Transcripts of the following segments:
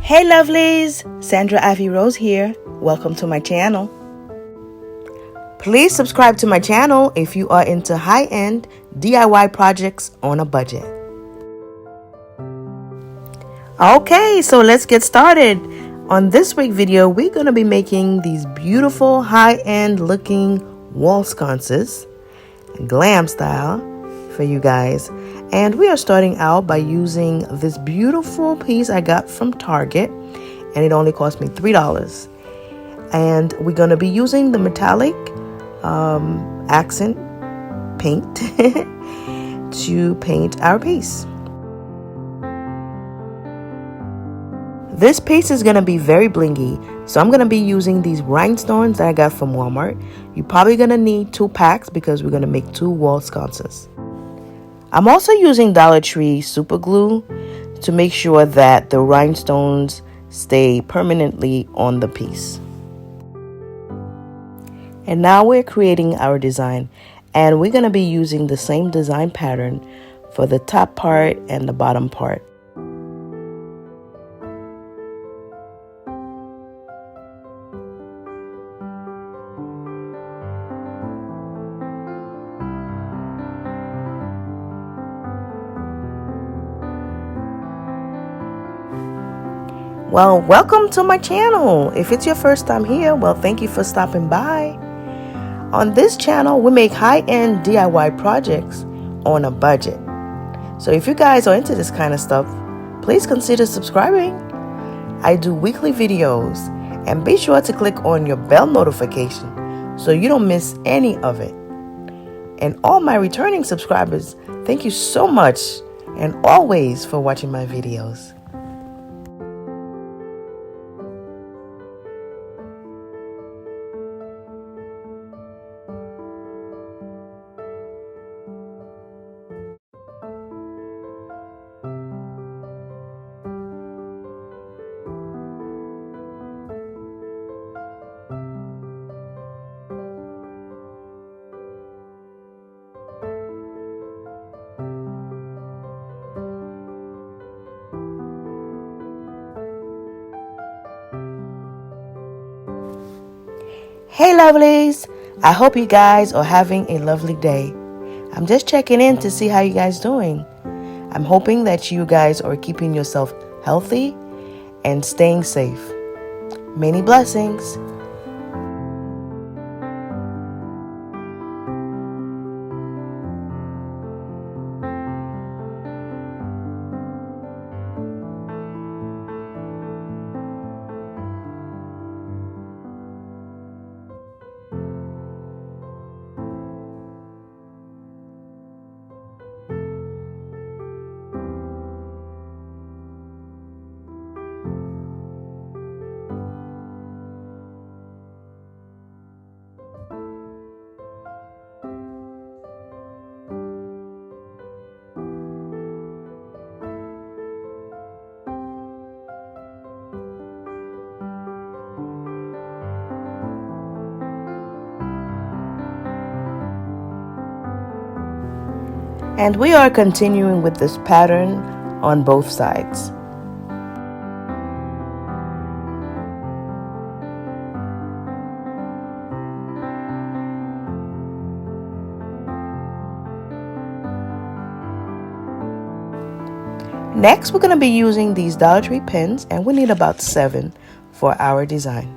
Hey lovelies, Sandra Ivy Rose here. Welcome to my channel. Please subscribe to my channel if you are into high-end DIY projects on a budget. Okay, so let's get started. On this week's video, we're going to be making these beautiful high-end looking wall sconces, glam style, for you guys. And we are starting out by using this beautiful piece I got from Target, and it only cost me $3. And we're going to be using the metallic accent paint to paint our piece. This piece is going to be very blingy, so I'm going to be using these rhinestones that I got from Walmart. You're probably going to need 2 packs because we're going to make 2 wall sconces. I'm also using Dollar Tree super glue to make sure that the rhinestones stay permanently on the piece. And now we're creating our design, and we're going to be using the same design pattern for the top part and the bottom part. Well, welcome to my channel. If it's your first time here, well, thank you for stopping by. On this channel, we make high-end DIY projects on a budget. So if you guys are into this kind of stuff, please consider subscribing. I do weekly videos, and be sure to click on your bell notification so you don't miss any of it. And all my returning subscribers, thank you so much and always for watching my videos. Hey lovelies, I hope you guys are having a lovely day. I'm just checking in to see how you guys doing. I'm hoping that you guys are keeping yourself healthy and staying safe. Many blessings. And we are continuing with this pattern on both sides. Next, we're going to be using these Dollar Tree pens, and we need about 7 for our design.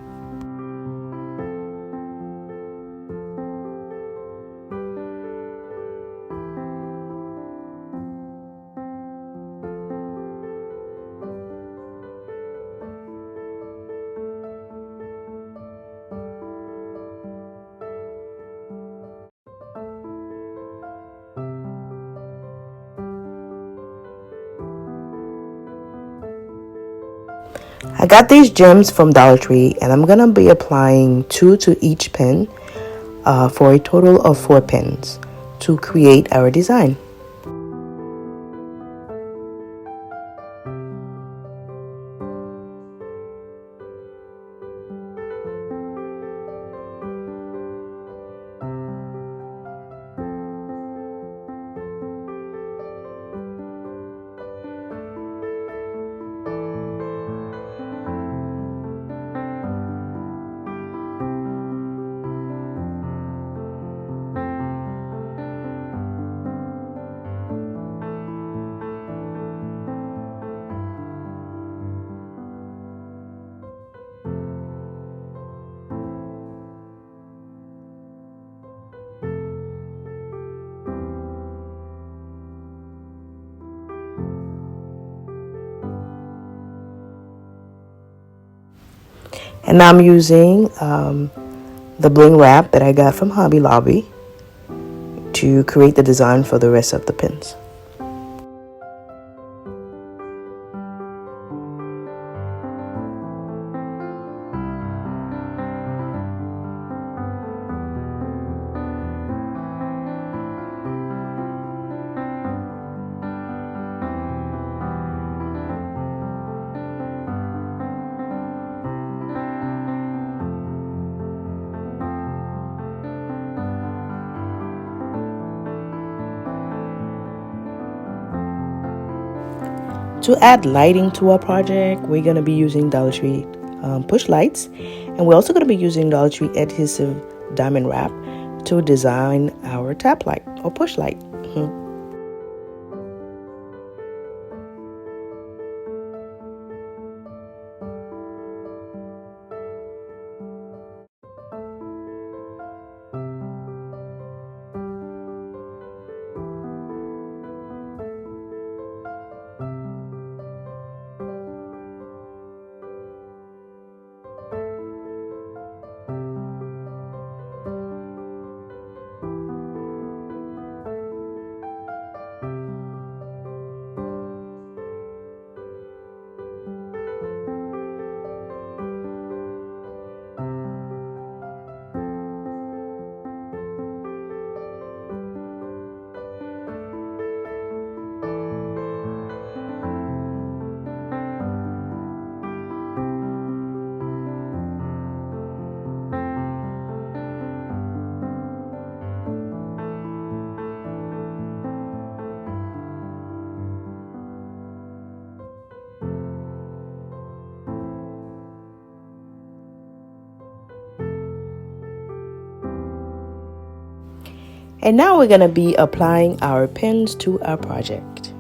I got these gems from Dollar Tree, and I'm going to be applying 2 to each pen for a total of 4 pens to create our design. And now I'm using the bling wrap that I got from Hobby Lobby to create the design for the rest of the pins. To add lighting to our project, we're going to be using Dollar Tree push lights, and we're also going to be using Dollar Tree adhesive diamond wrap to design our tap light or push light. And now we're going to be applying our pins to our project.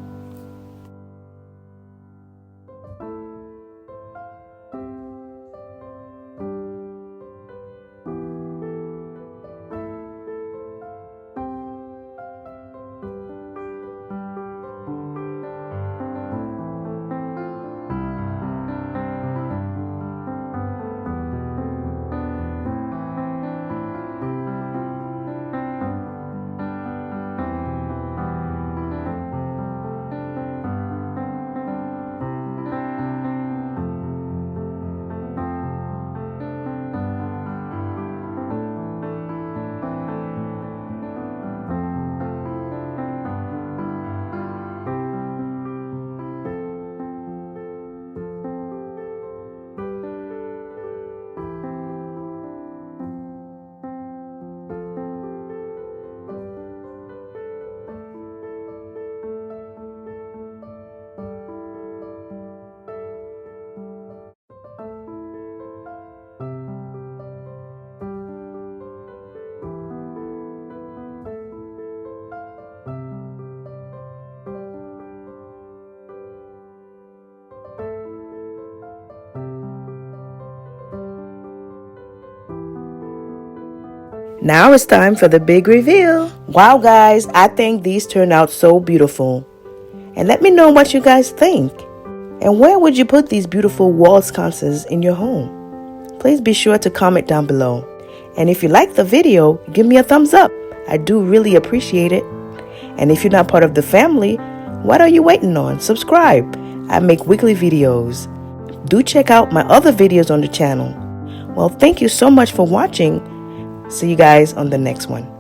Now it's time for the big reveal. Wow, guys, I think these turned out so beautiful. And let me know what you guys think. And where would you put these beautiful wall sconces in your home? Please be sure to comment down below. And if you like the video, give me a thumbs up. I do really appreciate it. And if you're not part of the family, what are you waiting on? Subscribe. I make weekly videos. Do check out my other videos on the channel. Well, thank you so much for watching. See you guys on the next one.